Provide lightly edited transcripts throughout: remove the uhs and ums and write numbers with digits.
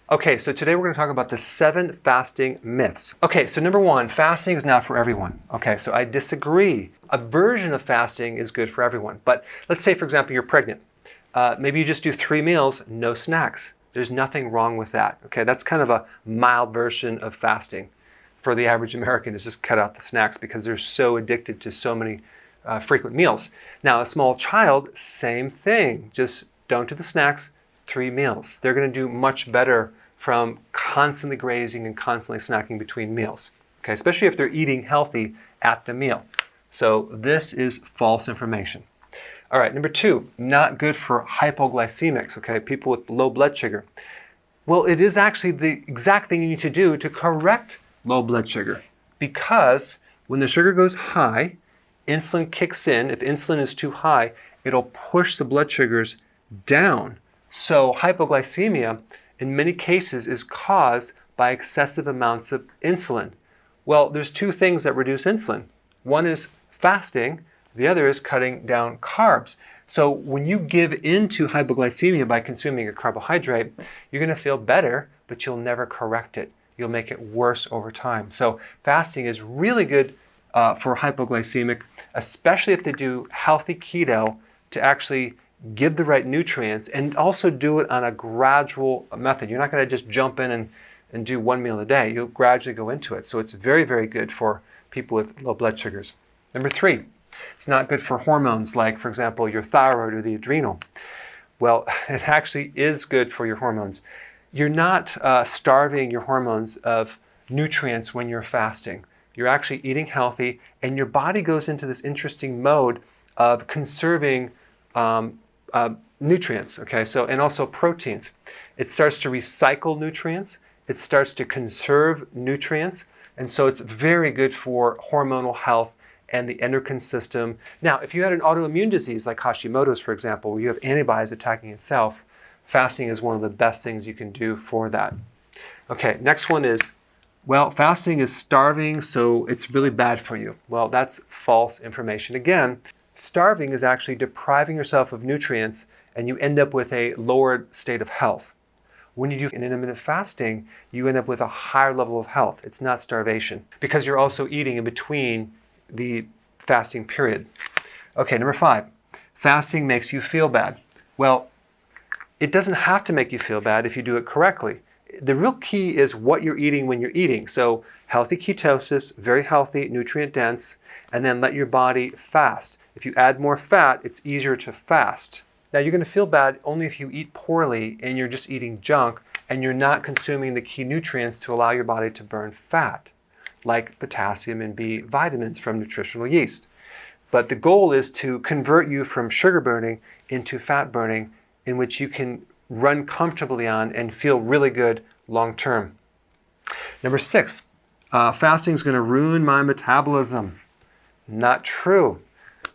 Okay, so today we're going to talk about the 7 fasting myths. Okay, so number 1, fasting is not for everyone. Okay, so I disagree. A version of fasting is good for everyone. But let's say, for example, you're pregnant. Maybe you just do 3 meals, no snacks. There's nothing wrong with that. Okay, that's kind of a mild version of fasting for the average American, is just cut out the snacks because they're so addicted to so many frequent meals. Now, a small child, same thing. Just don't do the snacks, 3 meals. They're going to do much better from constantly grazing and constantly snacking between meals. Okay, especially if they're eating healthy at the meal. So this is false information. All right, number 2, not good for hypoglycemics, okay, people with low blood sugar. Well, it is actually the exact thing you need to do to correct low blood sugar, because when the sugar goes high, insulin kicks in. If insulin is too high, it'll push the blood sugars down. So hypoglycemia, in many cases, is caused by excessive amounts of insulin. Well, there's 2 things that reduce insulin. One is fasting, the other is cutting down carbs. So when you give in to hypoglycemia by consuming a carbohydrate, you're going to feel better, but you'll never correct it. You'll make it worse over time. So fasting is really good for hypoglycemic, especially if they do healthy keto to actually give the right nutrients and also do it on a gradual method. You're not going to just jump in and do 1 meal a day. You'll gradually go into it. So it's very, very good for people with low blood sugars. Number 3, it's not good for hormones like, for example, your thyroid or the adrenal. Well, it actually is good for your hormones. You're not starving your hormones of nutrients when you're fasting. You're actually eating healthy, and your body goes into this interesting mode of conserving nutrients, okay, and also proteins. It starts to recycle nutrients. It starts to conserve nutrients, and so it's very good for hormonal health and the endocrine system. Now, if you had an autoimmune disease like Hashimoto's, for example, where you have antibodies attacking itself, fasting is one of the best things you can do for that. Okay, next one is, well, fasting is starving, so it's really bad for you. Well, that's false information. Again, starving is actually depriving yourself of nutrients, and you end up with a lowered state of health. When you do an intermittent fasting, you end up with a higher level of health. It's not starvation, because you're also eating in between the fasting period. Okay, number 5, fasting makes you feel bad. Well, it doesn't have to make you feel bad if you do it correctly. The real key is what you're eating when you're eating. So healthy ketosis, very healthy, nutrient dense, and then let your body fast. If you add more fat, it's easier to fast. Now, you're going to feel bad only if you eat poorly and you're just eating junk and you're not consuming the key nutrients to allow your body to burn fat, like potassium and B vitamins from nutritional yeast. But the goal is to convert you from sugar burning into fat burning, in which you can run comfortably on and feel really good long term. Number 6, fasting is going to ruin my metabolism. Not true.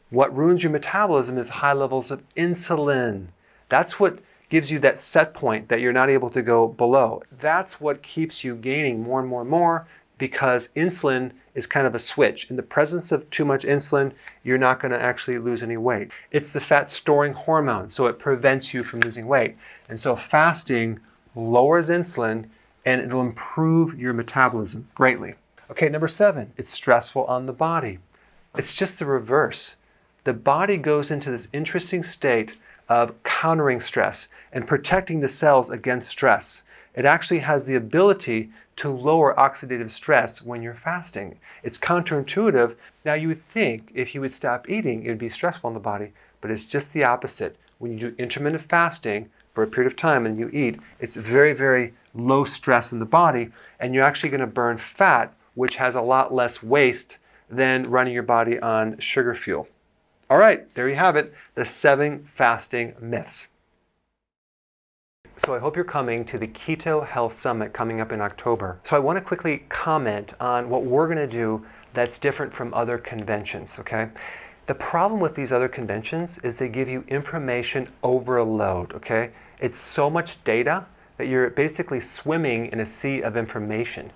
What ruins your metabolism is high levels of insulin. That's what gives you that set point that you're not able to go below. That's what keeps you gaining more and more and more, because insulin is kind of a switch. In the presence of too much insulin, you're not going to actually lose any weight. It's the fat storing hormone, so it prevents you from losing weight. And so fasting lowers insulin, and it'll improve your metabolism greatly. Okay, number 7, it's stressful on the body. It's just the reverse. The body goes into this interesting state of countering stress and protecting the cells against stress. It actually has the ability to lower oxidative stress when you're fasting. It's counterintuitive. Now, you would think if you would stop eating, it would be stressful on the body, but it's just the opposite. When you do intermittent fasting for a period of time and you eat, it's very, very low stress in the body, and you're actually going to burn fat, which has a lot less waste than running your body on sugar fuel. All right, there you have it, the 7 fasting myths. So I hope you're coming to the Keto Health Summit coming up in October. So I want to quickly comment on what we're going to do that's different from other conventions, okay? The problem with these other conventions is they give you information overload, okay? It's so much data that you're basically swimming in a sea of information.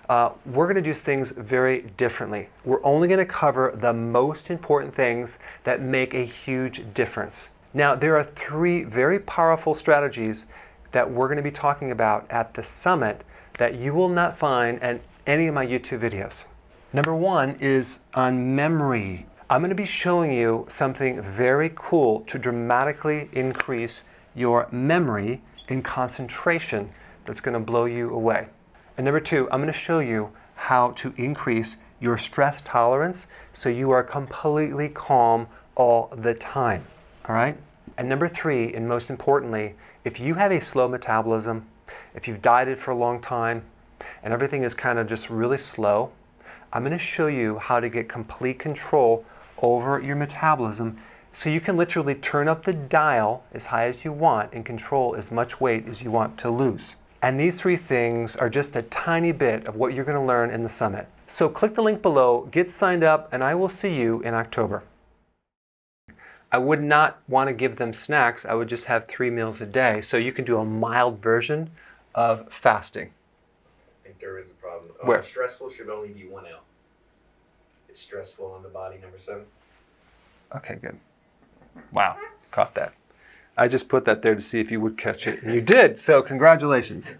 We're going to do things very differently. We're only going to cover the most important things that make a huge difference. Now, there are 3 very powerful strategies that we're going to be talking about at the summit that you will not find in any of my YouTube videos. Number one is on memory. I'm going to be showing you something very cool to dramatically increase your memory and concentration that's going to blow you away. And number two, I'm going to show you how to increase your stress tolerance so you are completely calm all the time. All right? And number three, and most importantly, if you have a slow metabolism, if you've dieted for a long time, and everything is kind of just really slow, I'm going to show you how to get complete control over your metabolism so you can literally turn up the dial as high as you want and control as much weight as you want to lose. And these three things are just a tiny bit of what you're going to learn in the summit. So click the link below, get signed up, and I will see you in October. I would not want to give them snacks. I would just have 3 meals a day. So you can do a mild version of fasting. I think there is a problem. Where? Stressful should only be 1 L. It's stressful on the body, number 7. Okay, good. Wow, caught that. I just put that there to see if you would catch it, and you did, so congratulations.